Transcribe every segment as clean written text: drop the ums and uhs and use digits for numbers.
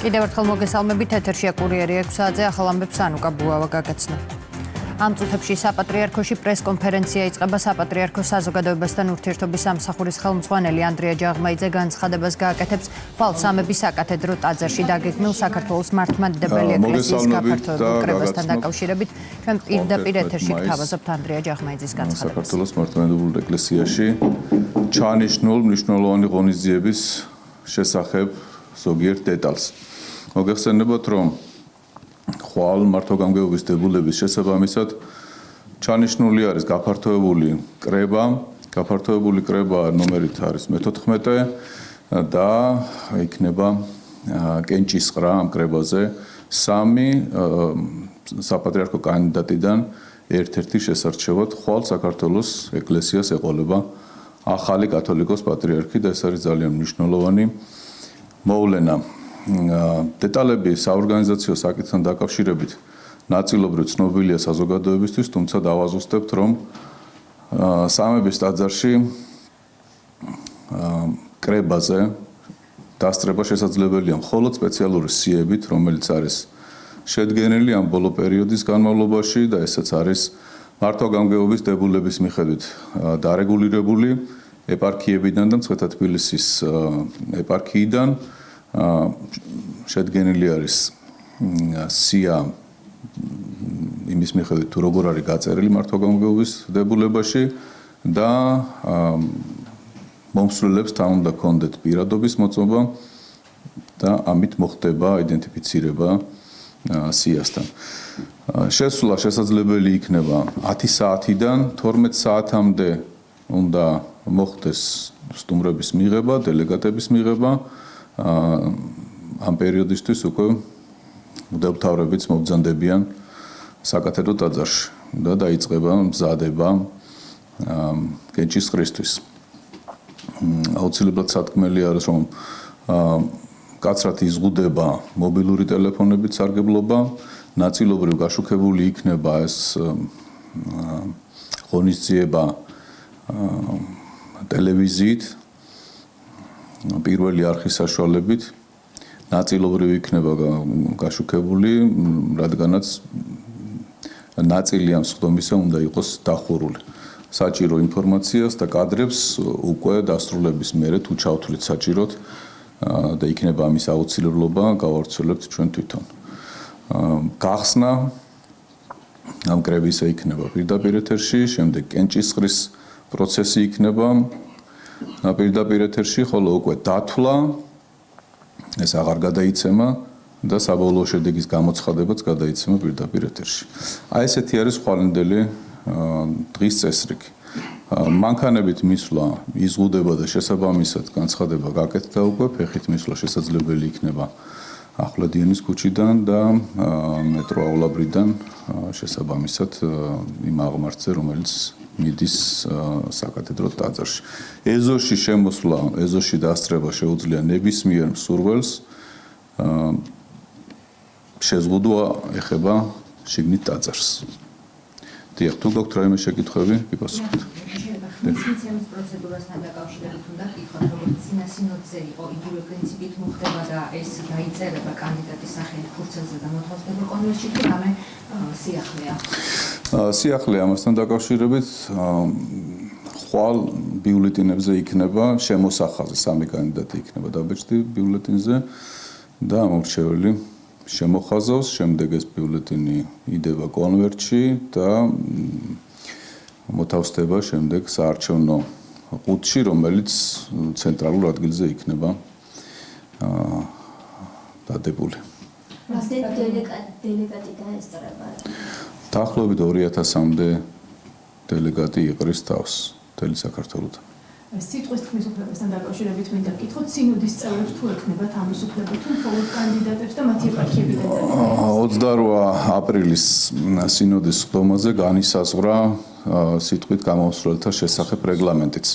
კიდევ ერთხელ მოგესალმებით, ეთერშია კურიერი 6 საათზე, ახალ ამბებს ანუკა ბუავა გაგაცნო. ამ წუთებში საპატრიარქოში პრესკონფერენცია იწყება საპატრიარქოს საზოგადოებასთან ურთიერთობის სამსახურის ხელმძღვანელი ანდრია ჯაღმაიძე განცხადებას გააკეთებს ხვალ სამების საკათედრო ტაძარში დაგეგმილ საქართველოს მართლმადიდებელი ეკლესიის გაფართოებულ კრებასთან დაკავშირებით. ჩვენ პირდაპირ ეთერში გთავაზობთ ანდრია ჯაღმაიძის განცხადებას. საქართველოს მართლმადიდებლურ ეკლესიაში ჩაანიშნულ მნიშვნელოვანი ღონისძიების შესახებ ზოგიერთ დეტალს. მოგეხსენებათ, რომ ხვალ მართვა-გამგეობის დებულების შესაბამისად ჩაანიშნული არის გაფართოებული კრება ნომერით არის მე-14 და იქნება კენჭისყრა ამ კრებაზე 3 საპატრიარქო კანდიდატიდან ერთ-ერთი შესარჩევად ხვალ საქართველოს ეკლესიას ეყოლება ახალი კათოლიკოს პატრიარქი და ეს არის ძალიან მნიშვნელოვანი მოვლენა. დეტალები საორგანიზაციო საკითხთან დაკავშირებით ნაწილობრივ ცნობილია საზოგადოებისთვის, თუმცა დავაზუსტებთ, რომ სამების ტაძარში კრებაზე დასწრება შესაძლებელია მხოლოდ სპეციალური სიებით, რომელიც არის შედგენილი ამ ბოლო პერიოდის განმავლობაში და ესეც არის მართვა-გამგეობის დებულების მიხედვით დარეგულირებული ეპარქიებიდან და მცხეთა თბილისის ეპარქიიდან შედგენილი არის სია იმის მიხედვით თუ როგორ არის გაწერილი მართვა-გამგეობის დებულებაში და მომსვლელებს თან უნდა კონდეთ პირადობის მოწმობა და ამით მოხდება აიდენტიფიცირება სიასთან. შესვლა შესაძლებელი იქნება 10 საათიდან 12 საათამდე უნდა მოხდეს სტუმრების მიღება, დელეგატების მიღება. ამ პერიოდისთვის უკვე მღვდელმთავრებიც მობრძანდებიან საკათედრო ტაძარში და დაიწყება მზადება კენჭისყრისთვის. აუცილებლად სათქმელი არის, რომ კაცრად იზღუდება მობილური ტელეფონებით სარგებლობა, ნაწილობრივ გაშუქებული იქნება ეს ღონისძიება ტელევიზიით, პირველი არხის საშუალებით, ნაწილობრივ იქნება გაშუქებული, რადგანაც ნაწილი ამ სხდომისა უნდა იყოს დახურული. საჭირო ინფორმაციას და კადრებს უკვე დასრულების მერე თუ ჩავთვლით საჭიროდ და იქნება ამის აუცილებლობა, გავავრცელებთ ჩვენ თვითონ. გახსნა ამ კრებისა იქნება პირდაპირ ეთერში, შემდეგ კენჭისყრის პროცესი იქნება პირდაპირ ეთერში, ხოლო უკვე დათვლა ეს აღარ გადაიცემა და საბოლოო შედეგის გამოცხადებაც გადაიცემა პირდაპირ ეთერში. აი ესეთი არის ხვალინდელი დღის წესრიგი. მანქანებით მისვლა იზღუდება და შესაბამისად განცხადება გაკეთდა უკვე, ფეხით მისვლა შესაძლებელი იქნება ახვლედიანის ქუჩიდან და მეტრო აულაბრიდან შესაბამისად იმ აღმართზე, რომელიც მიდის საკათედრო ტაძარში. ეზოში შემოსვლა, ეზოში დასწრება შეუძლია ნებისმიერ მსურველს. შეზღუდვა ეხება შიგნით ტაძარს. დიახ, თუ გაქვთ რაიმე შეკითხვები, გიპასუხოთ. მისცემის პროცედურასთან დაკავშირებით უნდა გითხრათ, რომ წინა სინოდზე იყო იგივე პრინციპით მოხდება და ეს დაიწერება კანდიდატის სახელი ფურცელზე და მოთავსებულ კონვერტში თუ რამე სიახლეა. სიახლე ამასთან დაკავშირებით ხვალ ბიულეტინებზე იქნება შემოსახაზი, 3 კანდიდატი იქნება დაბეჭდი ბიულეტინზე და ამორჩეველი შემოხაზავს, შემდეგ ეს ბიულეტინი იდება კონვერტში და მოთავსდება შემდეგ საარჩევნო ყუთში, რომელიც ცენტრალურ ადგილზე იქნება დადებული. დელეგატი დაესწრება. დაახლოებით 2000-მდე დელეგატი იყრის თავს მთელი საქართველოდან. სიტყვის თქმის უფლებასთან დაკავშირებით მინდა გითხრათ, სინოდის წევრებს თუ ექნებათ ამის უფლება თუ მხოლოდ კანდიდატებს და მათი ეპარქიებიდან დაეწყება. 28 აპრილის სინოდის სხდომაზე განისაზღვრა სიტყვით გამომსვლელთა შესახებ რეგლამენტიც.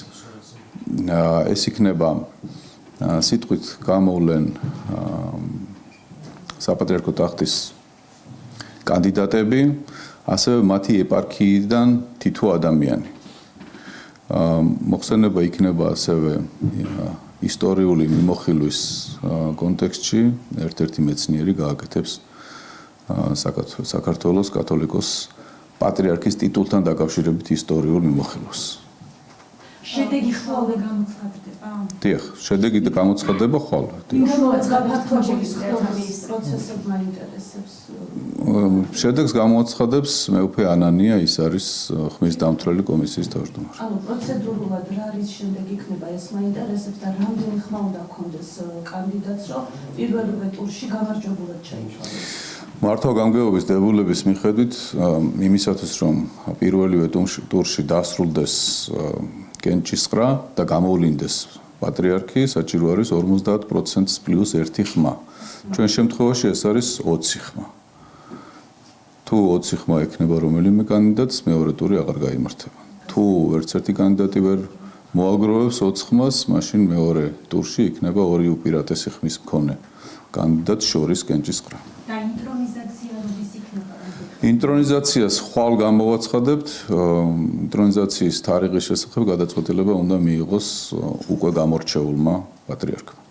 ეს იქნება სიტყვით გამოვლენ საპატრიარქო ტახტის კანდიდატები, ასევე მათი ეპარქიიდან თითო ადამიანი. მოხსენება იქნება ასევე ისტორიული მიმოხილვის კონტექსტში ერთ-ერთი მეცნიერი გააკეთებს საქართველოს კათოლიკოს პატრიარქის ტიტულთან დაკავშირებით ისტორიულ მიმოხილვას. შედეგი ხვალ გამოცხადდება? დიახ, შედეგი გამოცხადდება ხვალ. პროცესებმა ინტერესებს. შედეგს გამოაცხადებს მეუფე ანანია, ის არის ხმის დამცველი კომისიის თავმჯდომარე. ანუ პროცედურულად რა არის შემდეგ იქნება ეს მაინტერესებს და რამდენი ხმა უნდა გქონდეს კანდიდატს, რომ პირველივე ტურში გამარჯვებულად ჩაიშალოს? მართვა-გამგეობის დებულების მიხედვით იმისათვის რომ პირველივე ტურში დასრულდეს კენჭისყრა და გამოვლინდეს პატრიარქი, საჭირო არის 50% პლუს 1 ხმა. ჩვენ შემთხვევაში ეს არის 20 ხმა. თუ 20 ხმა ექნება რომელიმე კანდიდატს, მეორე ტური აღარ გაიმართება. თუ ერთ ერთი კანდიდატი ვერ მოაგროვებს 20 ხმას, მაშინ მეორე ტურში იქნება ორი უპირატესი ხმის მქონე კანდიდატს შორის კენჭისყრა. და ინტრონიზაცია როდის იქნება? ინტრონიზაციას ხვალ გამოვაცხადებთ. ინტრონიზაციის თარიღის შესახებ გადაწყვეტილება უნდა მიიღოს უკვე გამორჩეულმა პატრიარქმა.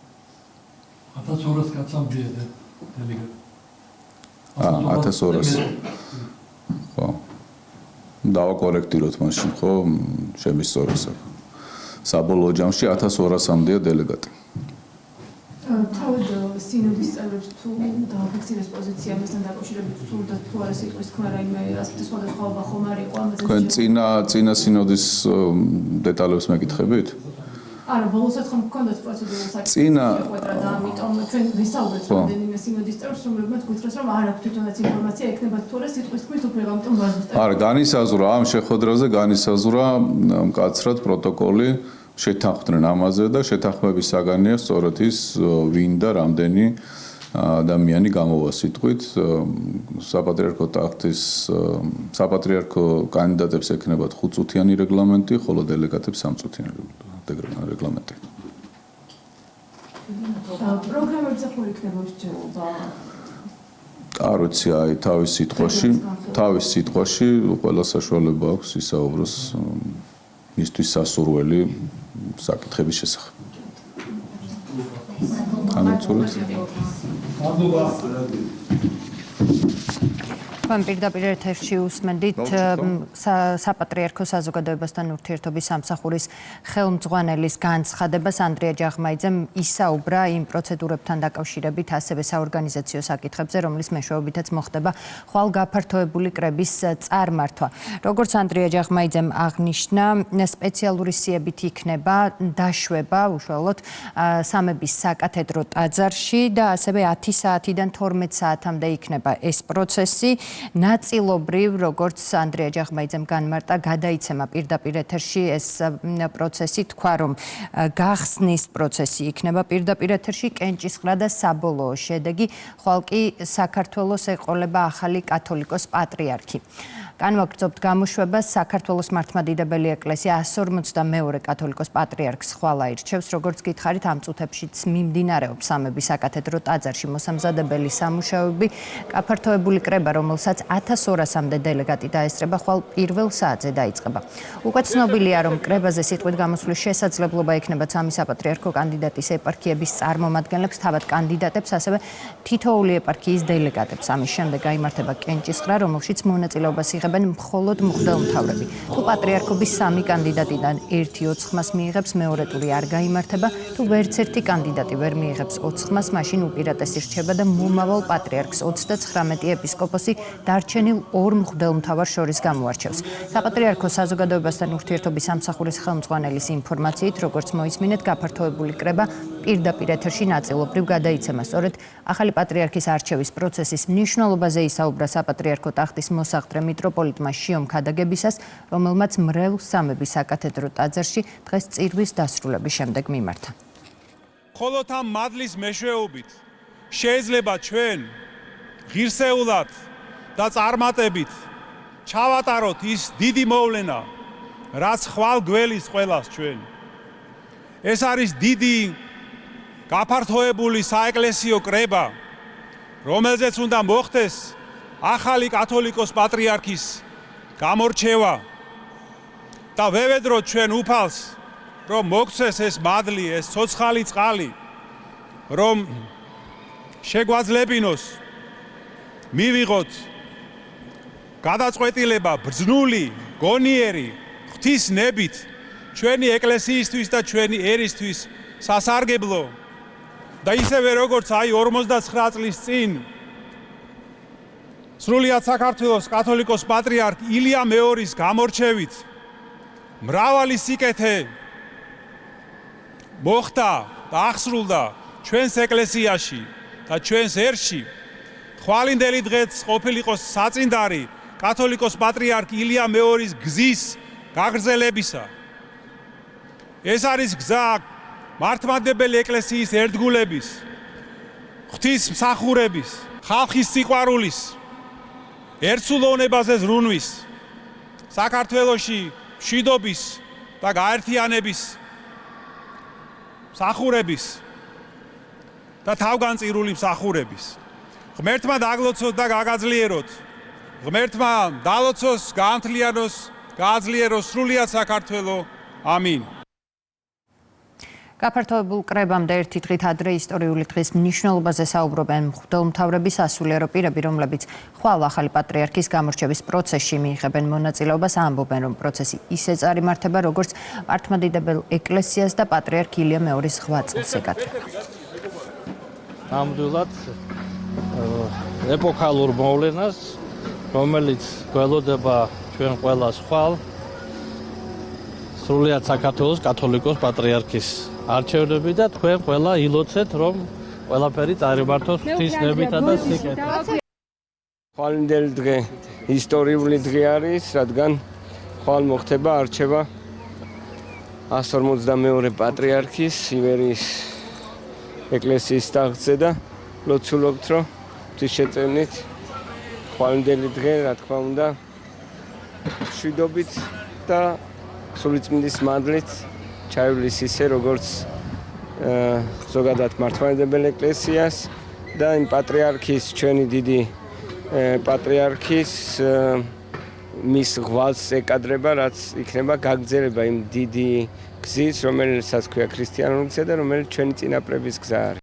1200 კაცამდე დელეგატი. 1200. ხო. დავაკორექტიროთ მაშინ, ხო, შემისწორეს. საბოლოო ჯამში 1200-მდეა დელეგატი. თავად სინოდის წევრებს თუ დააფიქსირეს პოზიციებთან დაკავშირებით სულდა თუ არა სიტყვის თქვა რაიმე ასეთი სხვადასხვაობა ხომ არ იყო ამაზე? თქვენ წინა სინოდის დეტალებს მეკითხებით? არა, ბოლოსაც ხომ გქონდათ პროცედურული საკითხი წინა შეყვეტა და ამიტომ ჩვენ ვისაუბრეთ რამდენიმე სინოდის წევრს, რომლებმაც გითხრას რომ არ აქვს თვითონაც ინფორმაცია ექნებათ თუ არა სიტყვის თქვის უფლება, ამიტომ ვაზუსტებთ. არა, განისაზღვრა ამ შეხვედრაზე განისაზღვრა მკაცრად პროტოკოლი შეთანხმდნენ ამაზე და შეთანხმების საგანია სწორედ ის ვინ და რამდენი ადამიანი გამოვა სიტყვით საპატრიარქო ტახტის საპატრიარქო კანდიდატებს ექნებათ 5-წუთიანი რეგლამენტი, ხოლო დელეგატებს 3-წუთიანი რეგლამენტი. პროგრამებზე ხო იქნება შეჯერება? არ ვიცი, აი თავის სიტყვაში ყველა საშუალება აქვს ისაუბროს მისთვის სასურველი საკითხების შესახებ. თქვენ პირდაპირ ეთერში უსმენდით საპატრიარქო საზოგადოებასთან ურთიერთობის სამსახურის ხელმძღვანელის განცხადებას. ანდრია ჯაღმაიძემ ისაუბრა იმ პროცედურებთან დაკავშირებით, ასევე საორგანიზაციო საკითხებზე, რომლის მეშვეობითაც მოხდება ხვალ გაფართოებული კრების წარმართვა. როგორც ანდრია ჯაღმაიძემ აღნიშნა, სპეციალური სიებით იქნება დაშვება უშუალოდ სამების საკათედრო ტაძარში და ასევე 10 საათიდან 12 საათამდე იქნება ეს პროცესი. ნაწილობრივ, როგორც ანდრია ჯაღმაიძემ განმარტა, გადაიცემა პირდაპირ ეთერში ეს პროცესი, თქვა რომ გახსნის პროცესი იქნება პირდაპირ ეთერში, კენჭისყრა და საბოლოო შედეგი, ხვალ კი საქართველოს ეყოლება ახალი კათოლიკოს პატრიარქი. განვაგრძობთ გამოშვებას, საქართველოს მართლმადიდებელი ეკლესია 152 კათოლიკოს პატრიარქს ხვალ აირჩევს, როგორც გითხარით, ამ წუთებშიც მიმდინარეობს სამების საკათედრო ტაძარში მოსამზადებელი სამუშაოები, გაფართოებული კრება, რომელსაც 1200-მდე დელეგატი დაესწრება, ხვალ პირველ საათზე დაიწყება. უკვე ცნობილია, რომ კრებაზე სიტყვით გამოსვლის შესაძლებლობა ექნება სამი საპატრიარქო კანდიდატის ეპარქიების წარმომადგენლებს, თავად კანდიდატებს, ასევე თითოეული ეპარქიის დელეგატებს. ამის შემდეგ გაიმართება კენჭისყრა, რომელშიც მონაწილეობას იღებენ მხოლოდ მღვდელმთავრები. თუ პატრიარქობის სამი კანდიდატიდან ერთი 20 ხმას მიიღებს, მეორე ტური არ გაიმართება. თუ ვერც ერთი კანდიდატი ვერ მიიღებს 20 ხმას, მაშინ უპირატესი რჩება და მომავალ პატრიარქს 39 ეპისკოპოსი დარჩენილ ორ მღვდელმთავარ შორის გამოარჩევს. საპატრიარქო საზოგადოებასთან ურთიერთობის სამსახურის ხელმძღვანელის ინფორმაციით, როგორც მოისმინეთ, გაფართოებული კრება პირდაპირ ეთერში ნაწილობრივ გადაიცემა. სწორედ ახალი პატრიარქის არჩევის პროცესის მნიშვნელობაზე ისაუბრა საპატრიარქო ტახტის მოსახდრე მიტროპოლიტმა შიომ ქადაგებისას, რომელმაც მრევლ სამების საკათედრო ტაძარში დღეს წირვის დასრულების შემდეგ მიმართა. მხოლოდ ამ მადლის მეშვეობით შეიძლება ჩვენ ღირსეულად და წარმატებით ჩავატაროთ ის დიდი მოვლენა, რაც ხვალ გველის ყველას ჩვენ. ეს არის დიდი გაფართოებული საეკლესიო კრება, რომელზეც უნდა მოხდეს ახალი კათოლიკოს პატრიარქის გამორჩევა და ვევედროთ ჩვენ უფალს რომ მოგცეს ეს მადლი, ეს ცოცხალი წყალი, რომ შეგვაძლებინოს მივიღოთ გადაწყვეტილება ბრძნული, გონიერი, ღვთისნებით ჩვენი ეკლესიისთვის და ჩვენი ერისთვის სასარგებლო და ისევე როგორც აი 59 წლის წინ სრულიად საქართველოს კათოლიკოს პატრიარქ ილია მეორის გამორჩევით მრავალი სიკეთე მოხდა და აღსრულდა ჩვენს ეკლესიაში და ჩვენს ერში, ხვალინდელი დღეც ყოფილიყოს საწინდარი კათოლიკოს პატრიარქ ილია მეორის გზის გაგრძელებისა. ეს არის გზა მართლმადიდებელი ეკლესიის ერთგულების, ღვთის მსახურების, ხალხის სიყვარულის, ერთსულოვნებაზე ზრუნვის, საქართველოში მშვიდობის და გაერთიანების მსახურების და თავგანწირული მსახურების. ღმერთმა დაგლოცოთ და გაგაძლიეროთ. ღმერთმა დალოცოს, გაამთლიანოს, გააძლიეროს სრულიად საქართველო. ამინ. გაფართოებულ კრებამდე ერთი დღით ადრე ისტორიული დღის მნიშვნელობაზე საუბრობენ მღვდელმთავრები, სასულიერო პირები, რომლებიც ხვალ ახალი პატრიარქის გამორჩევის პროცესში მიიღებენ მონაწილეობას, ამბობენ, რომ პროცესი ისე წარიმართება, როგორც მართლმადიდებელ ეკლესიას და პატრიარქ ილია მეორის 8 წელს ეკადრება. ნამდვილად ეპოქალურ მოვლენას, რომელიც გველოდება ჩვენ ყველას ხვალ სრულიად საქართველოს კათოლიკოს პატრიარქის არჩევნები და თქვენ ყველა ილოცეთ, რომ ყველაფერი წარიმართოს ღვთისნებითა და სიკეთით. ხვალინდელი დღე ისტორიული დღე არის, რადგან ხვალ მოხდება არჩევა 152 პატრიარქის ივერიის ეკლესიის ტახტზე და ლოცულობთ, რომ ღვთისშეწევნით ხვალინდელი დღე, რა თქმა უნდა, მშვიდობით და სულიწმინდის მადლით ჩაივლის ისე, როგორც ზოგადად მართლმადიდებელ ეკლესიას და იმ პატრიარქის, ჩვენი დიდი პატრიარქის მის ღვაწს ეკადრება, რაც იქნება გაგრძელება იმ დიდი გზის, რომელსაც ქვია ქრისტიანული გზა და რომელიც ჩვენი წინაპრების გზა არის.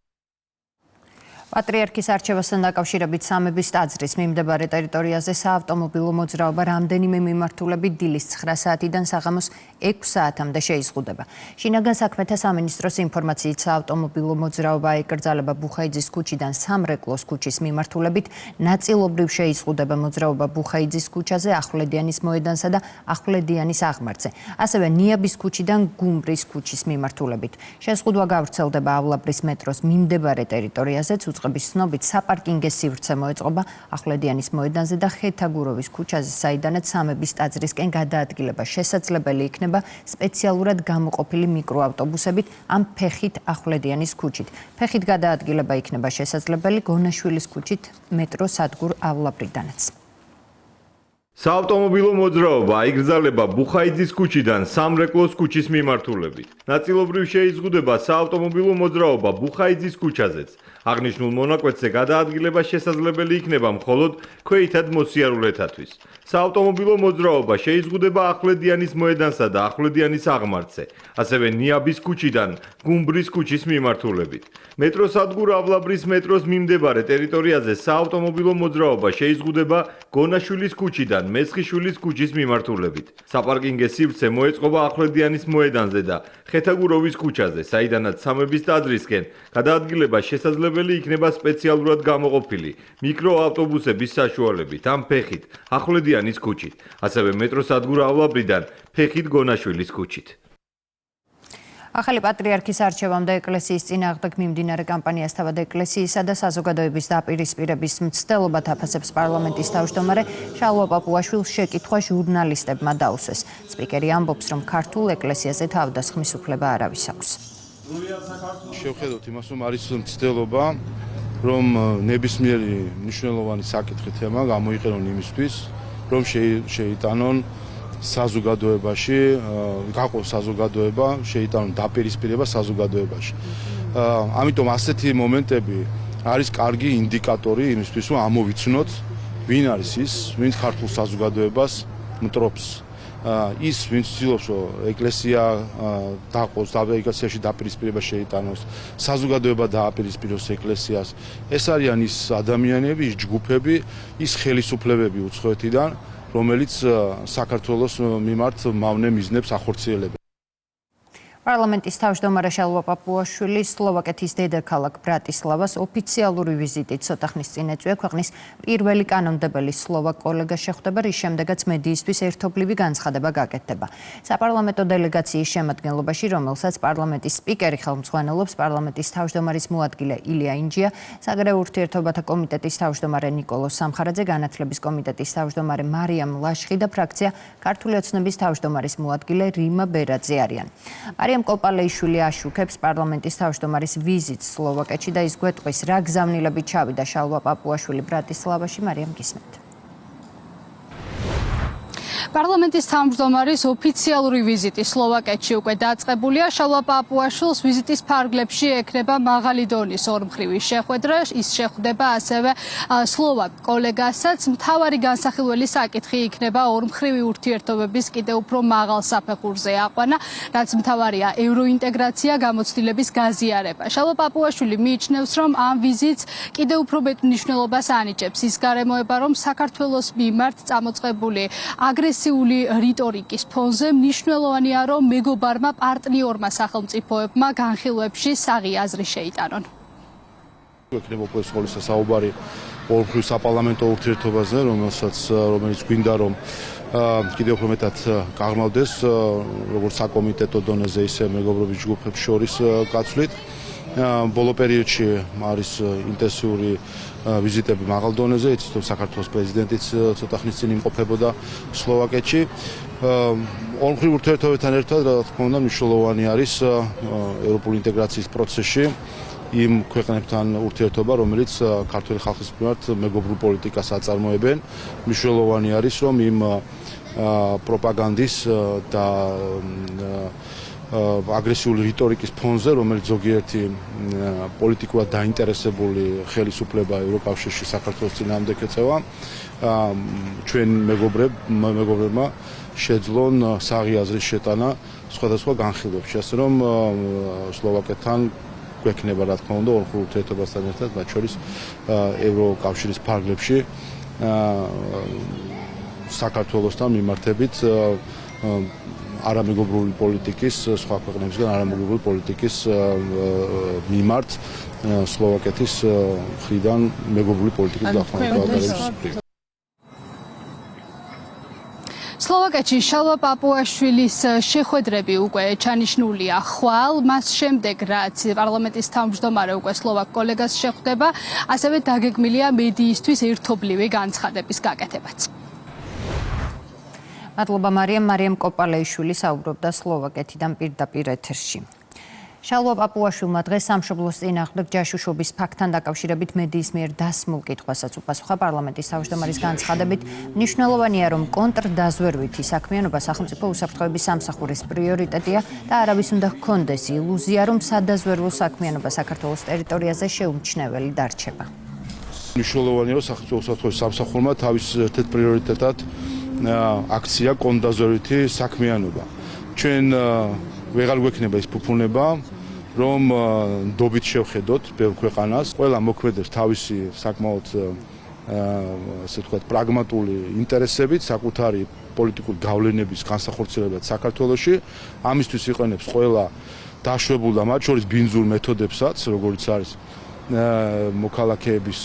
პატრიარქის არჩევასთან დაკავშირებით სამების ტაძრის მიმდებარე ტერიტორიაზე საავტომობილო მოძრაობა რამდენიმე მიმართულებით დილის 9 საათიდან საღამოს 6 საათამდე შეიზღუდება. შინაგან საქმეთა სამინისტროს ინფორმაციით საავტომობილო მოძრაობა ეკრძალება ბუხაიძის ქუჩიდან სამრეკლოს ქუჩის მიმართულებით, ნაწილობრივ შეიზღუდება მოძრაობა ბუხაიძის ქუჩაზე, ახვლედიანის მოედანსა და ახვლედიანის აღმართზე. ასევე ნიაბის ქუჩიდან გუმბრის ქუჩის მიმართულებით. შეზღუდვა გავრცელდება ავლაბრის მეტროს მიმდებარე ტერიტორიაზე, წყების ცნობით საპარკინგე სივრცე მოეწყობა ახვლედიანის მოედანზე და ხეთაგუროვის ქუჩაზე, საიდანაც სამების ტაძრისკენ გადაადგილება შესაძლებელი იქნება სპეციალურად გამოყოფილი მიკროავტობუსებით ან ფეხით ახვლედიანის ქუჩით. ფეხით გადაადგილება იქნება შესაძლებელი გონაშვილის ქუჩით მეტრო სადგურ ავლაბრიდანაც. საავტომობილო მოძრაობა აიგრძალება ბუხაიძის ქუჩიდან სამრეკლოს ქუჩის მიმართულებით. ნაწილობრივ შეიზღუდება საავტომობილო მოძრაობა ბუხაიძის ქუჩაზეც. აღნიშნულ მონაკვეთზე გადაადგილება შესაძლებელი იქნება მხოლოდ ქვეითად მოსიარულეთათვის. საავტომობილო მოძრაობა შეიზღუდება ახვლედიანის მოედანსა და ახვლედიანის აღმართზე, ასევე ნიაბის ქუჩიდან გუმბრის ქუჩის მიმართულებით. მეტროსადგურ ავლაბრის მეტროს მიმდებარე ტერიტორიაზე საავტომობილო მოძრაობა შეიზღუდება გონაშვილის ქუჩიდან მესხიშვილის ქუჩის მიმართულებით. საპარკინგე სივრცე მოეწყობა ახვლედიანის მოედანზე და ხეთაგუროვის ქუჩაზე, საიდანაც სამების ტაძრისკენ გადაადგილება შესაძლებელი იქნება სპეციალურად გამოყოფილი მიკროავტობუსების საშუალებით ან ფეხით ახვლედიანის ქუჩით, ასევე მეტროსადგურ ავლაბრიდან ფეხით გონაშვილის ქუჩით. ახალი პატრიარქის არჩევამდე ეკლესიის წინააღმდეგ მიმდინარე კამპანიას თავად ეკლესიისა და საზოგადოების დაპირისპირების მცდელობად აფასებს პარლამენტის თავმჯდომარე შალვა პაპუაშვილს შეკითხვა ჟურნალისტებმა დაუსვეს. სპიკერი ამბობს, რომ ქართულ ეკლესიაზე თავდასხმის უფლება არავის აქვს. შევხედოთ იმას, რომ არის მცდელობა, რომ ნებისმიერი მნიშვნელოვანი საკითხი თემა გამოიყენონ იმისთვის, რომ შეიტანონ საზოგადოებაში, გაყოს საზოგადოება, შეიტანონ დაპირისპირება საზოგადოებაში. ამიტომ ასეთი მომენტები არის კარგი ინდიკატორი იმისთვის, რომ ამოვიცნოთ, ვინ არის ის, ვინც ქართულ საზოგადოებას მტრობს. ის ვინც ცდილობს რომ ეკლესია დაყოს და ეკლესიაში დაპირისპირება შეიტანოს, საზოგადოება დააპირისპიროს ეკლესიას. ეს არიან ის ადამიანები, ის ჯგუფები, ის ხელისუფლებები უცხოეთიდან, რომელიც საქართველოს მიმართ მავნე მიზნებს ახორციელებენ. პარლამენტის თავმჯდომარე შალვა პაპუაშვილი სლოვაკეთის დედაქალაქ ბრატისლავას ოფიციალური ვიზიტით ცოტა ხნის წინ ეწვია. ქვეყნის პირველი კანონმდებელი სლოვაკ კოლეგა შეხვდება, რის შემდეგაც მედიისთვის ერთობლივი განცხადება გაკეთდება. საპარლამენტო დელეგაციის შემადგენლობაში, რომელსაც პარლამენტის სპიკერი ხელმძღვანელობს, პარლამენტის თავმჯდომარის მოადგილე ილია ინჯია, საგარეო ურთიერთობათა კომიტეტის თავმჯდომარე ნიკოლოს სამხარაძე, განათლების კომიტეტის თავმჯდომარე მარიამ ლაშხი და ფრაქცია ქართული ოცნების თავმჯდომარის მოადგილე რიმა ბერაძე არიან. მარიამ კოპალეიშვილი აშუქებს პარლამენტის თავმჯდომარის ვიზიტს სლოვაკეთში და ის გვეტყვის, რა გზავნილებით ჩავიდა შალვა პაპუაშვილი ბრატისლავაში. მარიამ, გისმენთ. პარლამენტის თავმჯდომარის ოფიციალური ვიზიტი სლოვაკეთში უკვე დაწყებულია. შალვა პაპუაშვილს ვიზიტის ფარგლებში ექნება მაღალი დონის ორმხრივი შეხვედრა. ის შეხვდება ასევე სლოვაკ კოლეგასაც. მთავარი განსახილველი საკითხი იქნება ორმხრივი ურთიერთობების კიდევ უფრო მაღალ საფეხურზე აყვანა, რაც მთავარია ევროინტეგრაცია, გამოცდილების გაზიარება. შალვა პაპუაშვილი მიიჩნევს, რომ ამ ვიზიტს კიდევ უფრო მეტ მნიშვნელობას ანიჭებს ის გარემოება, რომ საქართველოს მიმართ წამოწყებული აგრესიული რიტორიკის ფონზე მნიშვნელოვანია, რომ მეგობარმა პარტნიორმა სახელმწიფოებმა განხილვებში საღი აზრი შეიტანონ. ექნება უკვე სკოლის საუბარი ორმხრივ საპარლამენტო ურთიერთობაზე, რომელიც გვინდა რომ კიდევ უფრო მეტად გაღრმავდეს როგორც საკომიტეტო დონეზე, ისე მეგობრობის ჯგუფებს შორის გაცვლით. ბოლო პერიოდში არის ინტენსიური ვიზიტები მაღალ დონეზე, იცით რომ საქართველოს პრეზიდენტიც ცოტა ხნის წინ იმყოფებოდა სლოვაკეთში. ორმხრივ ურთიერთობებთან ერთად, რა თქმა უნდა, მნიშვნელოვანი არის ევროპული ინტეგრაციის პროცესში იმ ქვეყნებთან ურთიერთობა, რომელიც ქართული ხალხის მიმართ მეგობრულ პოლიტიკას აწარმოებენ. მნიშვნელოვანი არის, რომ იმ პროპაგანდის და აგრესიული რიტორიკის ფონზე, რომელიც ზოგიერთი პოლიტიკურად დაინტერესებული ხელისუფლება ევროკავშირში საქართველოს წინააღმდეგ ეწევა, ჩვენ მეგობრებმა შეძლონ საღი აზრის შეტანა სხვადასხვა განხილვებში, ასე რომ სლოვაკეთთან გვექნება, რა თქმა უნდა, ორმხრივ ურთიერთობასთან ერთად, მათ შორის ევროკავშირის ფარგლებში საქართველოსთან მიმართებით არამეგობრული პოლიტიკის, სხვა ქვეყნებისგან არამეგობრული პოლიტიკის მიმართ სლოვაკეთის მხრიდან მეგობრული პოლიტიკის გახმარება. სლოვაკეთში შალვა პაპუაშვილის შეხვედრები უკვე ჩანიშნულია ხვალ, მას შემდეგ რაც პარლამენტის თავმჯდომარე უკვე სლოვაკ კოლეგას შეხვდება, ასევე დაგეგმილია მედიისთვის ერთობლივი განცხადების გაკეთებაც. მადლობა მარიამ. მარიამ კოპალეიშვილი საუბრობდა სლოვაკეთიდან პირდაპირ ეთერში. შალვა პაპუაშვილმა დღეს სამშობლოს წინააღმდეგ ჯაშუშობის ფაქტთან დაკავშირებით მედიის მიერ დასმულ კითხვასაც უპასუხა. პარლამენტის თავმჯდომარის განცხადებით, მნიშვნელოვანია, რომ კონტრდაზვერვითი საქმიანობა სახელმწიფო უსაფრთხოების სამსახურის პრიორიტეტია და არავის უნდა ჰქონდეს ილუზია, რომ სადაზვერვო საქმიანობა საქართველოს ტერიტორიაზე შეუმჩნეველი დარჩება. მნიშვნელოვანია, რომ სახელმწიფო უსაფრთხოების სამსახურმა თავის ერთ-ერთ პრიორიტეტად აქცია კონტრდაზვერვითი საქმიანობა. ჩვენ ვეღარ გვექნება ის ფუფუნება, რომ დობით შევხედოთ ბევრ ქვეყანას. ყველა მოქმედებს თავისი საკმაოდ ასე ვთქვათ პრაგმატული ინტერესებით, საკუთარი პოლიტიკური გავლენების განსახორციელებად საქართველოში. ამისთვის იყენებს ყველა დაშვებულ და მათ შორის ბინძურ მეთოდებსაც, როგორც არის მოქალაქეების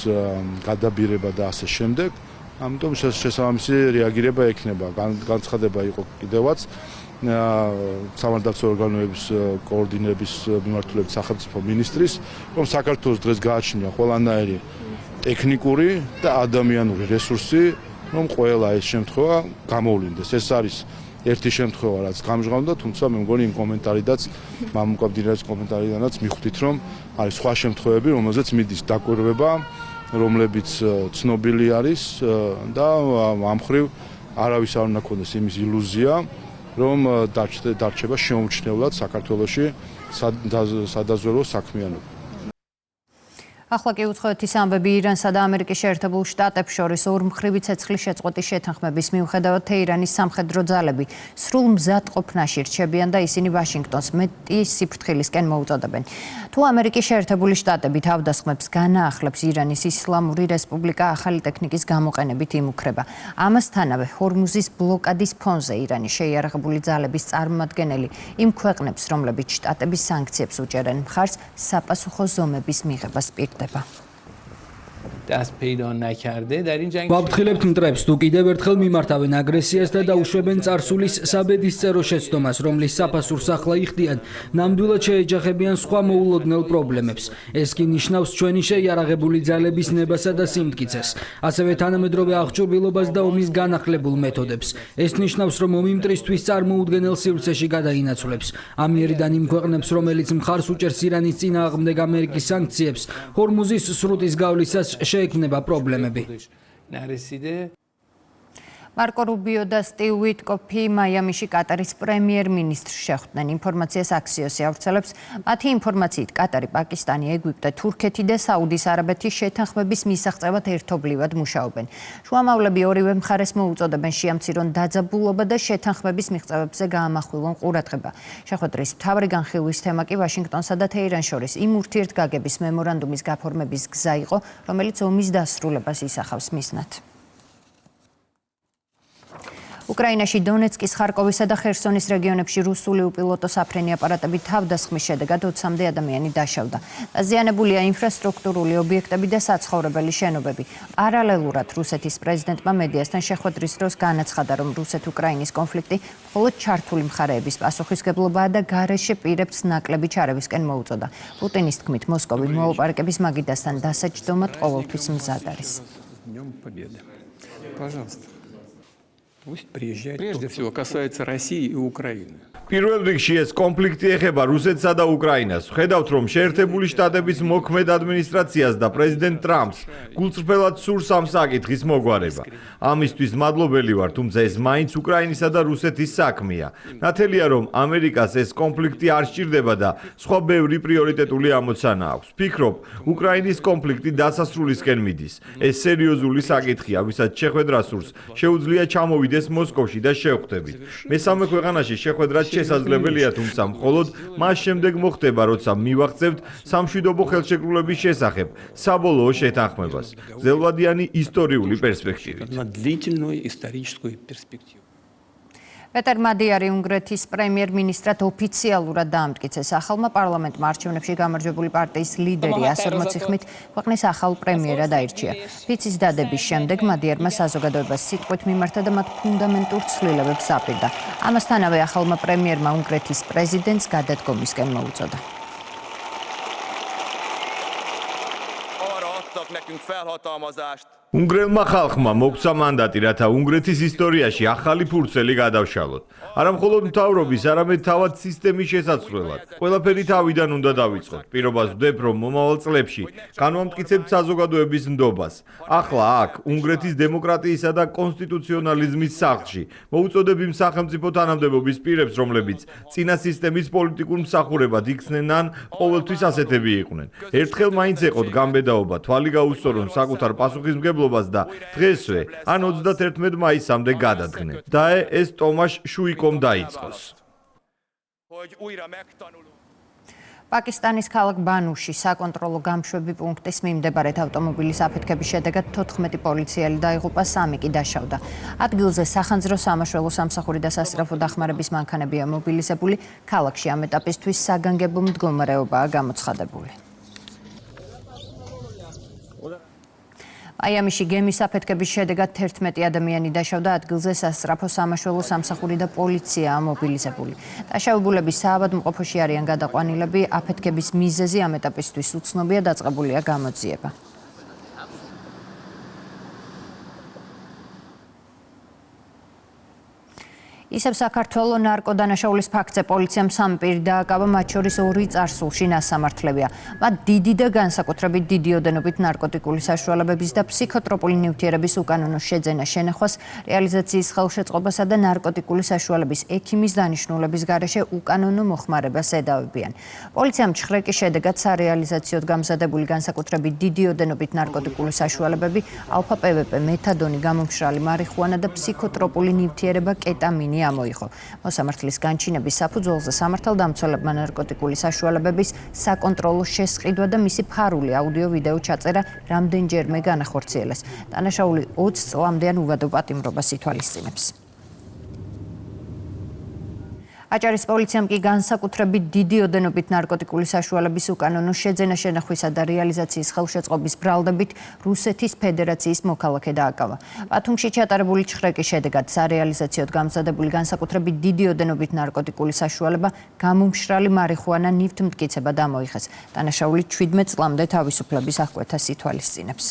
გადაბირება და ასე შემდეგ. ამიტომ შესაბამისი რეაგირება ექნება. განცხადება იყო კიდევაც სამართლებრივი ორგანოების კოორდინირების მიმართულებით სახელმწიფო მინისტრის, რომ საქართველოს დღეს გააჩნია ყველანაირი ტექნიკური და ადამიანური რესურსი, რომ ყველა ეს შემთხვევა გამოვლინდეს. ეს არის ერთი შემთხვევა, რაც გამჟღავნდა, თუმცა მე მგონი იმ კომენტარიდანაც, მამუკაბდინარის კომენტარიდანაც მიხვდით, რომ არის სხვა შემთხვევები, რომელზეც მიდის დაკვირვება, რომლებიც ცნობილი არის და ამ მხრივ არავის არ უნდა ქონდეს იმის ილუზია, რომ დარჩება შეუმჩნევლად საქართველოში სადაზვერვო საქმიანობა. ახლა კი უცხოეთის ამბები ირანსა და ამერიკის შეერთებულ შტატებს შორის ორმხრივი ცეცხლის შეწყვეტის შეთანხმების მიუხედავად თეირანის სამხედრო ძალები სრულ მზადყოფნაში რჩებიან და ისინი ვაშინგტონს მეტი სიფრთხილისკენ მოუწოდებენ. თუ ამერიკის შეერთებული შტატები თავდასხმებს განაახლებს, ირანის ისლამური რესპუბლიკა ახალი ტექნიკის გამოყენებით იმუქრება. ამასთანავე ჰორმუზის ბლოკადის ფონზე ირანის შეიარაღებული ძალების წარმომადგენელი იმ ქვეყნებს, რომლებიც შტატების სანქციებს უჭერენ მხარს, საპასუხო ზომების მიღებას პირდება. ვაფრთხილებთ მტრებს, თუ კიდევ ერთხელ მიმართავენ აგრესიას და დაუშვებენ წარსულის საბედისწერო შეცდომას, რომლის საფასურს ახლა იხდიან, ნამდვილად შეეჯახებიან სხვა მოულოდნელ პრობლემებს. ეს კი ნიშნავს ჩვენი შეიარაღებული ძალების ნებასა და სიმტკიცეს, ასევე თანამედროვე აღჭურვილობას და ომის განახლებულ მეთოდებს. ეს ნიშნავს, რომ ომი მტრისთვის წარმოუდგენელ სივრცეში გადაინაცვლებს. ამიერიდან იმ ქვეყნებს, რომელიც მხარს უჭერს ირანის წინააღმდეგ ამერიკის სანქციებს, ჰორმუზის სრუტის გავლისას შეექმნება პრობლემები. მარკო რუბიო და სტივ უიტკოფი მაიამიში კატარის პრემიერ-მინისტრს შეხვდნენ. ინფორმაციას აქსიოსი ავრცელებს. მათი ინფორმაციით კატარი, პაკისტანი, ეგვიპტე, თურქეთი და საუდის არაბეთი შეთანხმების მისაღწევად ერთობლივად მუშაობენ. შუამავლები ორივე მხარეს მოუწოდებენ შეამცირონ დაძაბულობა და შეთანხმების მიღწევებზე გაამახვილონ ყურადღება. შეხვედრის მთავარი განხილვის თემა კი ვაშინგტონსა და თეირანს შორის იმ ურთიერთგაგების მემორანდუმის გაფორმების გზა იყო, რომელიც ომის დასრულებას ისახავს მიზნად. უკრაინაში დონეცკის, ხარკოვისა და ხერსონის რეგიონებში რუსული უპილოტო საფრენი აპარატები თავდასხმის შედეგად 20-მდე ადამიანი დაშავდა. დაზიანებულია ინფრასტრუქტურული ობიექტები და საცხოვრებელი შენობები. პარალელურად რუსეთის პრეზიდენტმა მედიასთან შეხვედრის დროს განაცხადა, რომ რუსეთ-უკრაინის კონფლიქტი მხოლოდ ჩართული მხარეების პასუხისმგებლობაა და გარეშე პირებს ნაკლები ჩარევისკენ მოუწოდა. პუტინის თქმით, მოსკოვი მოლაპარაკების მაგიდასთან დასაჯდომად ყოველთვის მზად არის. Пусть приезжает. Прежде всего касается России и Украины. პირველ რიგში ეს კონფლიქტი ეხება რუსეთსა და უკრაინას. ხედავთ, რომ შეერთებული შტატების მოქმედ ადმინისტრაციას და პრეზიდენტ ტრამპს გულწრფელად სურს ამ საკითხის მოგვარება. ამისთვის მადლობელი ვარ, თუმცა ეს მაინც უკრაინისა და რუსეთის საქმეა. ნათელია, რომ ამერიკას ეს კონფლიქტი არ სჭირდება და სხვა ბევრი პრიორიტეტული ამოცანა აქვს. ფიქრობ, უკრაინის კონფლიქტი დასასრულისკენ მიდის. ეს სერიოზული საკითხია, ვისაც შეხვედრა სურს, შეუძლია ჩამოვიდეს მოსკოვში და შევხვდებით. მესამე ქვეყანაში შეხვედრა შესაძლებელია, თუმცა მხოლოდ მას შემდეგ მოხდება, როცა მივახცევთ სამშვიდობო ხელშეკრულების შესახებ საბოლოო შეთანხმებას. გრძელვადიანი ისტორიული პერსპექტივით. პეტერ მადიარი უნგრეთის პრემიერ-მინისტრად ოფიციალურად დაამტკიცეს. ახალმა პარლამენტმა არჩევნებში გამარჯვებული პარტიის ლიდერი 140 ხმით ქვეყნის ახალ პრემიერად აირჩია. ფიცის დადების შემდეგ მადიარმა საზოგადოებას სიტყვით მიმართა და მათ ფუნდამენტურ ცვლილებებს აპირდა. ამასთანავე ახალმა პრემიერმა უნგრეთის პრეზიდენტს გადადგომისკენ მოუწოდა. უნგრელმა ხალხმა მოგცა მანდატი, რათა უნგრეთის ისტორიაში ახალი ფურცელი გადავშალოთ. არა მხოლოდ მთავრობის, არამედ თავად სისტემის შესაცვლელად. ყველაფერი თავიდან უნდა დავიწყოთ. პირობას ვდებ, რომ მომავალ წლებში განვამტკიცებთ საზოგადოების ნდობას. ახლა აქ, უნგრეთის დემოკრატიისა და კონსტიტუციონალიზმის სახლში, მოუწოდებ იმ სახელმწიფო თანამდებობის პირებს, რომლებიც წინა სისტემის პოლიტიკურ მსახურებად იქცნენ ან ყოველთვის ასეთები იყვნენ. ერთხელ მაინც ეყოთ გამბედაობა, თვალი გაუსწორონ საკუთარ პასუხისმგებლობას და დღესვე ან 31 მაისამდე გადადგნენ. დაე ეს ტომაშ შუიკომ დაიწყოს. პაკისტანის ქალაქ ბანუში საკონტროლო გამშვები პუნქტის მიმდებარედ ავტომობილის აფეთქების შედეგად 14 პოლიციელი დაიღუპა, 3 კი დაშავდა. ადგილზე სახანძრო სამაშველო სამსახური და სასწრაფო დახმარების მანქანებია მობილიზებული. ქალაქში ამ ეტაპისთვის საგანგებო მდგომარეობაა გამოცხადებული. აიამიში გემის აფეთქების შედეგად 11 ადამიანი დაშავდა, ადგილზე სასწრაფო სამაშველო სამსახური და პოლიციაა მობილიზებული. დაშავებულების საავადმყოფოში არიან გადაყვანილები, აფეთქების მიზეზი ამ ეტაპისთვის უცნობია, დაწყებულია გამოძიება. ისევ საქართველოს ნარკოდანაშაულის ფაქტზე პოლიციამ 3 პირი დააკავა, მათ შორის 2 წარსულში ნასამართლებია. მათ დიდი და განსაკუთრებით დიდი ოდენობით ნარკოტიკული საშუალებების და ფსიქოტროპული ნივთიერების უკანონო შეძენა შენახვას, რეალიზაციის ხელშეწყობასა და ნარკოტიკული საშუალების ექიმის დანიშნულების გარეშე უკანონო მოხმარებას ედავებიან. პოლიციამ ჩხრეკის შედეგად სარეალიზაციოდ გამზადებული განსაკუთრებით დიდი ოდენობით ნარკოტიკული საშუალებები, ალფა პვპ, მეთადონი, გამომშრალი მარიხუანა და ფსიქოტროპული ნივთიერება კეტამინი ამოიღო. მოსამართლის განჩინების საფუძველზე სამართალდამცველებმა ნარკოტიკული საშუალებების საკონტროლო შესყიდვა და მისი ფარული აუდიო-ვიდეო ჩაწერა რამდენჯერმე განახორციელეს. დანაშაული 20 წლამდე ან უვადო პატიმრობას ითვალისწინებს. აჭარის პოლიციამ კი განსაკუთრებით დიდი ოდენობით ნარკოტიკული საშუალების უკანონო შეძენა შენახვისა და რეალიზაციის ხელშეწყობის ბრალდებით რუსეთის ფედერაციის მოქალაქე დააკავა. ბათუმში ჩატარებული ჩხრეკის შედეგად სარეალიზაციოდ გამზადებული განსაკუთრებით დიდი ოდენობით ნარკოტიკული საშუალება გამომშრალი მარიხუანა ნივთმტკიცება დამოიღეს. დანაშაული 17 წლამდე თავისუფლების აღკვეთას ითვალისწინებს.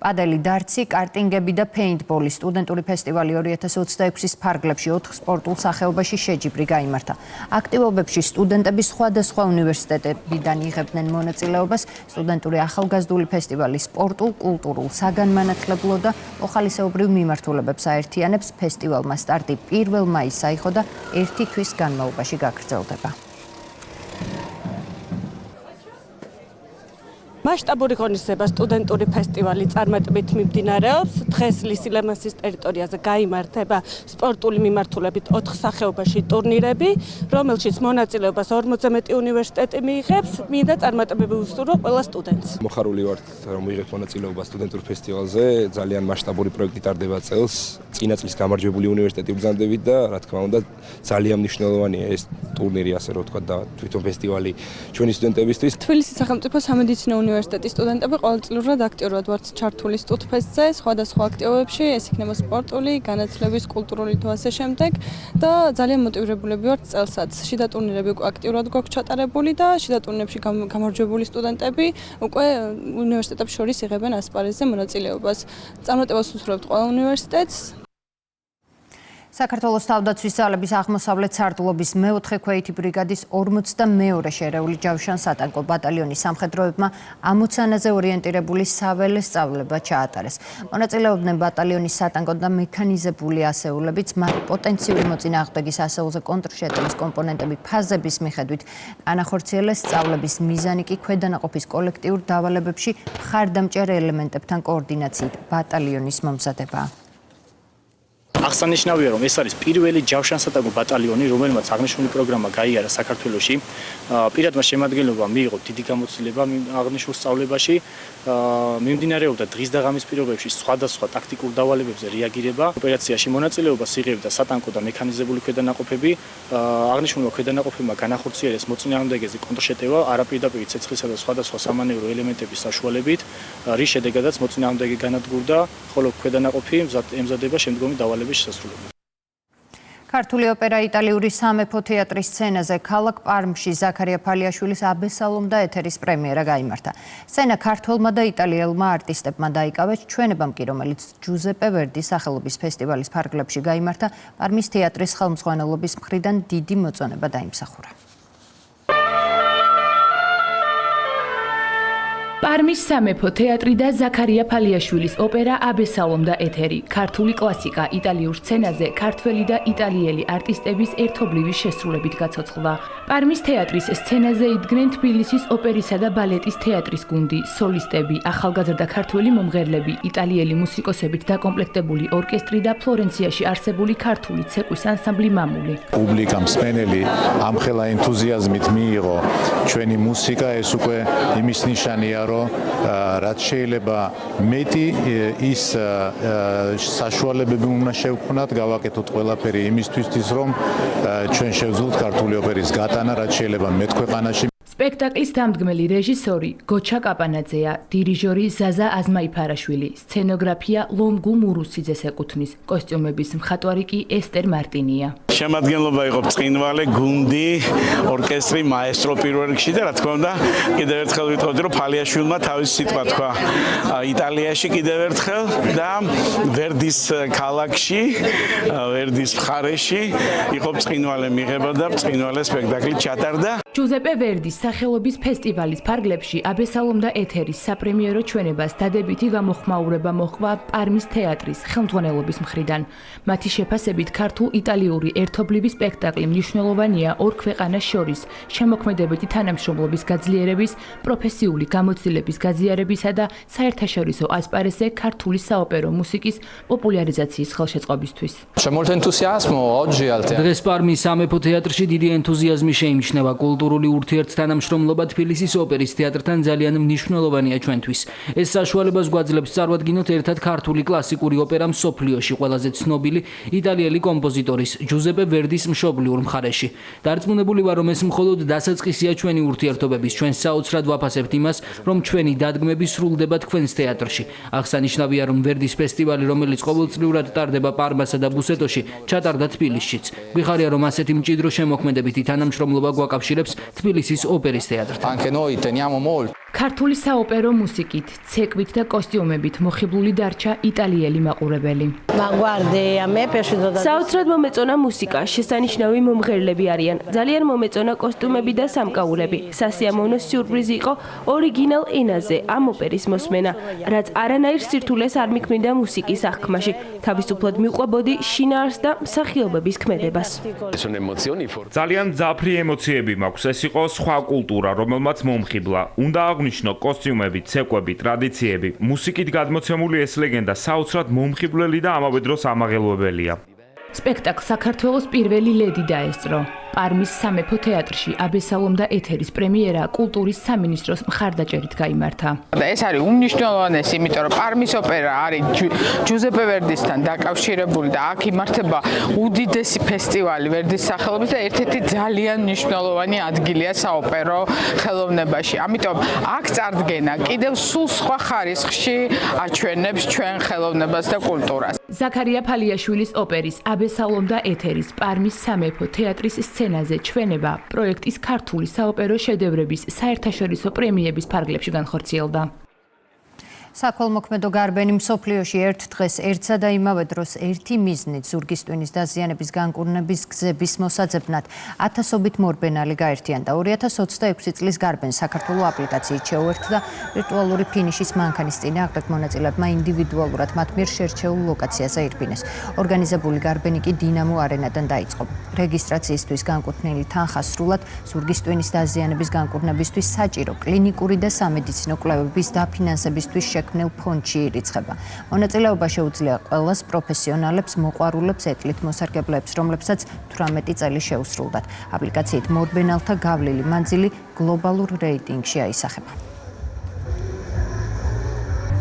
პადელი, დარცი, კარტინგები და პეინტბოლის სტუდენტური ფესტივალი 2026-ის ფარგლებში 4 სპორტულ სახეობაში შეჯიბრი გაიმართა. აქტივობებში სტუდენტები სხვადასხვა უნივერსიტეტებიდან იღებდნენ მონაწილეობას. სტუდენტური ახალგაზრდული ფესტივალი სპორტულ, კულტურულ, საგანმანათლებლო და მოხალისეობრივ მიმართულებებს აერთიანებს. ფესტივალმა სტარტი 1 მაისს აიღო და 1 თვის განმავლობაში გაგრძელდება. მასშტაბური ღონისძიება სტუდენტური ფესტივალი წარმატებით მიმდინარეობს. დღეს ლისილემასის ტერიტორიაზე გაიმართება სპორტული მიმართულებით 4 სახეობაში ტურნირები, რომელშიც მონაწილეობას 40-ზე მეტი უნივერსიტეტი მიიღებს. მინდა წარმატებები ვუსურვო ყველა სტუდენტს. მოხარული ვართ, რომ ვიღებთ მონაწილეობას სტუდენტურ ფესტივალზე. ძალიან მასშტაბური პროექტი ტარდება წელს. წინა წლის გამარჯვებული უნივერსიტეტი ვბრძანდებით და რა თქმა უნდა ძალიან მნიშვნელოვანია ეს ტურნირი, ასე რომ ვთქვა და თვითონ ფესტივალი ჩვენი სტუდენტებისთვის. თბილისის სახელმწიფო სამედიცინო უნივერსიტეტის სტუდენტები ყოველწლიურად აქტიურად ვართ ჩართული სტუდფესტზე, სხვადასხვა აქტივობებში, ეს იქნება სპორტული, განათლების, კულტურული თუ ასე შემდეგ და ძალიან მოტივირებულები ვართ წელსაც. შიდა ტურნირები უკვე აქტიურად გვაქვს ჩატარებული და შიდა ტურნირებში გამარჯვებული სტუდენტები უკვე უნივერსიტეტებს შორის იღებენ ასპარეზზე მონაწილეობას. წარმატებას ვუსურვებთ ყველა უნივერსიტეტს. საქართველოს თავდაცვის ძალების აღმოსავლეთ სარდლობის მე-4 ქვეითი ბრიგადის 42 შერეული ჯავშან-სატანკო ბატალიონის სამხედროებმა ამოცანაზე ორიენტირებული საველე სწავლება ჩაატარეს. მონაწილეობდნენ ბატალიონის სატანკო და მექანიზებული ასეულებიც, მათ პოტენციური მოწინააღმდეგის ასეულზე კონტრშეტევის კომპონენტები ფაზების მიხედვით განახორციელეს. სწავლების მიზანი კი ქვედანაყოფის კოლექტიურ დავალებებში მხარდამჭერ ელემენტებთან კოორდინაციით ბატალიონის მომზადებაა. აღსანიშნავია, რომ ეს არის პირველი ჯავშან-სატანკო ბატალიონი, რომელმაც აღნიშნული პროგრამა გაიარა საქართველოში. პირადმა შემადგენლობამ მიიღო დიდი გამოცდილება აღნიშნულ სწავლებაში. მიმდინარეობდა დღის და ღამის პირობებში სხვადასხვა ტაქტიკურ დავალებებზე რეაგირება. ოპერაციაში მონაწილეობას იღებდა სატანკო და მექანიზებული ქვედანაყოფები. აღნიშნულმა ქვედანაყოფებმა განახორციელეს მოწინააღმდეგეზე კონტრშეტევა არაპირდაპირ ცეცხლისა და სხვადასხვა სამანევრო ელემენტების საშუალებით, რის შედეგადაც მოწინააღმდეგე განადგურდა, ხოლო ქვედანაყოფი ემზადება შემდგომი დავალების შესასრულებლად. ქართული ოპერა იტალიური სამეფო თეატრის სცენაზე ქალაქ პარმში ზაქარია ფალიაშვილის აბესალომ და ეთერის პრემიერა გაიმართა. სცენა ქართველმა და იტალიელმა არტისტებმა დაიკავეს, ჩვენებამ კი, რომელიც ჯუზეპე ვერდის სახელობის ფესტივალის ფარგლებში გაიმართა, პარმის თეატრის ხელმძღვანელობის მხრიდან დიდი მოწონება დაიმსახურა. პარმის სამეფო თეატრი და ზაქარია ფალიაშვილის ოპერა აბესალომ და ეთერი. ქართული კლასიკა იტალიურ სცენაზე ქართველი და იტალიელი არტისტების ერთობლივი შესრულებით გაცოცხლდა. პარმის თეატრის სცენაზე იდგნენ თბილისის ოპერისა და ბალეტის თეატრის გუნდი, სოლისტები, ახალგაზრდა ქართველი მომღერლები, იტალიელი მუსიკოსებით დაკომპლექტებული ორკესტრი და ფლორენციაში არსებული ქართული ცეკვის ანსამბლი მამული. პუბლიკა მსმენელი ამხელა ენთუზიაზმით მიიღო ჩვენი მუსიკა, ეს უკვე იმის ნიშანია, რაც შეიძლება მეტი ის საშუალებები უნდა შევქმნათ, გავაკეთოთ ყველაფერი იმისთვის, რომ ჩვენ შევძლოთ ქართული ოპერის გატანა, რაც შეიძლება მეტ ქვეყანაში. სპექტაკლის დამდგმელი რეჟისორი გოჩა კაპანაძეა, დირიჟორი ზაზა აზმაიფარაშვილი, სცენოგრაფია ლომგუ მურუსიძეს ეკუთვნის, კოსტიუმების მხატვარი კი ესტერ მარტინია. შემადგენლობა იყო ბრწყინვალე, გუნდი, ორკესტრი, მაესტრო პირველ რიგში და რა თქმა უნდა, კიდევ ერთხელ ვიტყოდი, რომ ფალიაშვილმა თავისი სიტყვა თქვა იტალიაში კიდევ ერთხელ და ვერდის ქალაქში, ვერდის მხარეში იყო ბრწყინვალე მიღება და ბრწყინვალე სპექტაკლი ჩატარდა. ჯუზეპე ვერდის სახელობის ფესტივალის ფარგლებში აბესალომ და ეთერის საპრემიერო ჩვენებას დადებითი გამოხმაურება მოჰყვა პარმის თეატრის ხელმძღვანელობის მხრიდან. მათი შეფასებით ქართულ-იტალიური ერთობლივი სპექტაკლი მნიშვნელოვანია ორ ქვეყანას შორის შემოქმედებითი თანამშრომლობის გაძლიერების, პროფესიული გამოცდილების გაზიარებისა და საერთაშორისო ასპარესზე ქართული საოპერო მუსიკის პოპულარიზაციის ხელშეწყობისთვის. დღეს პარმის სამეფო თეატრში დიდი ენთუზიაზმი შეიმჩნევა. კულტურული ურთიერთთანამშრომლობა თბილისის ოპერის თეატრთან ძალიან მნიშვნელოვანია ჩვენთვის. ეს საშუალებას გვაძლევს წარვადგინოთ ერთად ქართული კლასიკური ოპერა მსოფლიოში ყველაზე ცნობილი იტალიელი კომპოზიტორის ჯუზეპე ვერდის მშობლიურ მხარეში. დარწმუნებული ვარ, რომ ეს მხოლოდ დასაწყისია ჩვენი ურთიერთობების. ჩვენ საოცრად ვაფასებთ იმას, რომ ჩვენი დადგმები სრულდება თქვენს თეატრში. აღსანიშნავია, რომ ვერდის ფესტივალი, რომელიც ყოველწლიურად ტარდება პარმასა და ბუსეტოში, ჩატარდა თბილისშიც. გვიხარია, რომ ასეთი მჭიდრო შემოქმედებითი თანამშრომლობა გვაკავშირებს თბილისის ოპერის თეატრთან. ქართული საოპერო მუსიკით, ცეკვით და კოსტიუმებით მოხიბლული დარჩა იტალიელი მაყურებელი. საოცრად მომეწონა მუსიკა, შესანიშნავი მომღერლები არიან. ძალიან მომეწონა კოსტიუმები და სამკაულები. სასიამოვნო სიურპრიზი იყო ორიგინალ ენაზე ამ ოპერის მოსმენა, რაც არანაირ სირთულეს არ მიქმნიდა მუსიკის აღქმაში. თავისუფლად მიყვებოდი შინაარს და მსახიობების ქმედებას. ძალიან მძაფრი ემოციები მაქვს. ეს იყო სხვა კულტურა, რომელმაც მომხიბლა. უნდა აღნიშნო კოსტიუმები, ცეკვები, ტრადიციები, მუსიკით გადმოცემული ეს ლეგენდა საოცრად მომხიბვლელი და ამავე დროს ამაღელვებელია. სპექტაკლს საქართველოს პირველი ლედი დაესწრო. პარმის სამეფო თეატრში აბესალომ და ეთერის პრემიერა კულტურის სამინისტროს მხარდაჭერით გაიმართა. ეს არის უმნიშვნელოვანესი, იმიტომ რომ პარმის ოპერა არის ჯუზეპე ვერდისთან დაკავშირებული და აქ იმართება უდიდესი ფესტივალი ვერდის სახელობის და ერთ-ერთი ძალიან მნიშვნელოვანი ადგილია საოპერო ხელოვნებაში. ამიტომ აქ წარდგენა კიდევ სულ სხვა ხარისხში აჩვენებს ჩვენ ხელოვნებას და კულტურას. ზაქარია ფალიაშვილის ოპერის აბესალომ და ეთერის პარმის სამეფო თეატრის სცენაზე ჩვენება პროექტის ქართული საოპერო შედევრების საერთაშორისო პრემიების ფარგლებში განხორციელდა. საქველმოქმედო გარბენი მსოფლიოში ერთ დღეს ერთსა და იმავე დროს ერთი მიზნით ზურგის ტვინის დაზიანების განკურნების გზების მოსაძებნად ათასობით მორბენალი გაერთიანდა. 2026 წლის გარბენ საქართველოს აპლიკაციით შეუერთდა ვირტუალური ფინიშის მანქანის წინააღმდეგ მონაწილეებმა ინდივიდუალურად მათ მიერ შერჩეულ ლოკაციაზე ირბინეს. ორგანიზებული გარბენი კი დინამო არენადან დაიწყო. რეგისტრაციისთვის განკუთვნილი თანხა სრულად ზურგის ტვინის დაზიანების განკურნებისთვის საჭირო კლინიკური და სამედიცინო კვლევების დაფინანსებისთვის შექმნილ ფონდში ირიცხება. მონაწილეობა შეუძლია ყველას პროფესიონალებს, მოყვარულებს, ეთლით მოსარგებლეებს, რომლებსაც 18 წელი შეუსრულდათ. აპლიკაციით მორბენალთა გავლილი მანძილი გლობალურ რეიტინგში აისახება.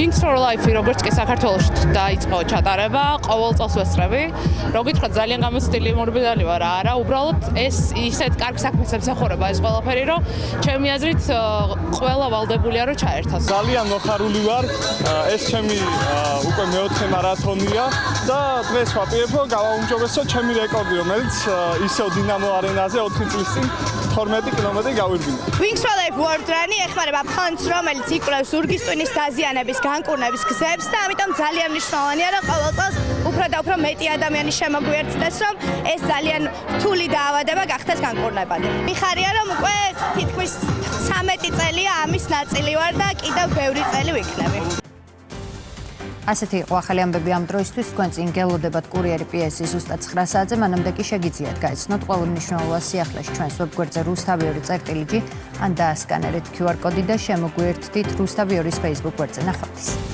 Things for Life როგორც კი საქართველოში დაიწყო ჩატარება, ყოველ წელს ვესწრები. Როგით ხარ ძალიან გამოცდილი მორბენალი ვარ, არა, უბრალოდ ეს ისეთ კარგ საქმეს ემსახურება ეს ყველაფერი, რომ ჩემი აზრით ყველა ვალდებულია რომ ჩაერთოს. ძალიან მოხარული ვარ. ეს ჩემი უკვე მეოთხე მარათონია და დღეს ვაპირებო გავაუმჯობესო ჩემი რეკორდი, რომელიც ისევ დინამო არენაზე 4 წლის წინ 12 კილომეტრი გავირბინა. Wings for Life World Run ეხმარება ფონდს, რომელიც იკვლევს ზურგის ტვინის დაზიანების განკურნების გზებს და ამიტომ ძალიან მნიშვნელოვანია, რომ ყოველ წელს უფრო და უფრო მეტი ადამიანი შემოგვიერთდეს, რომ ეს ძალიან რთული დაავადება გახდეს განკურნებადი. მიხარია, რომ უკვე თითქმის 13 წელია ამის ნაწილი ვარ და კიდევ ბევრი წელი ვიქნები. ასეთი იყო ახალი ამბები ამ დროისთვის. თქვენ წინ გელოდებათ კურიერი პიესი ზუსტად 9 საათზე, მანამდე კი შეგიძლიათ გაიცნოთ ყოველ მნიშვნელოვან სიახლეში ჩვენს ვებგვერდზე rustavi2.gi ან დაასკანერეთ QR კოდი და შემოგვიერთდით rustavi2-ის Facebook გვერდზე. ნახვამდის.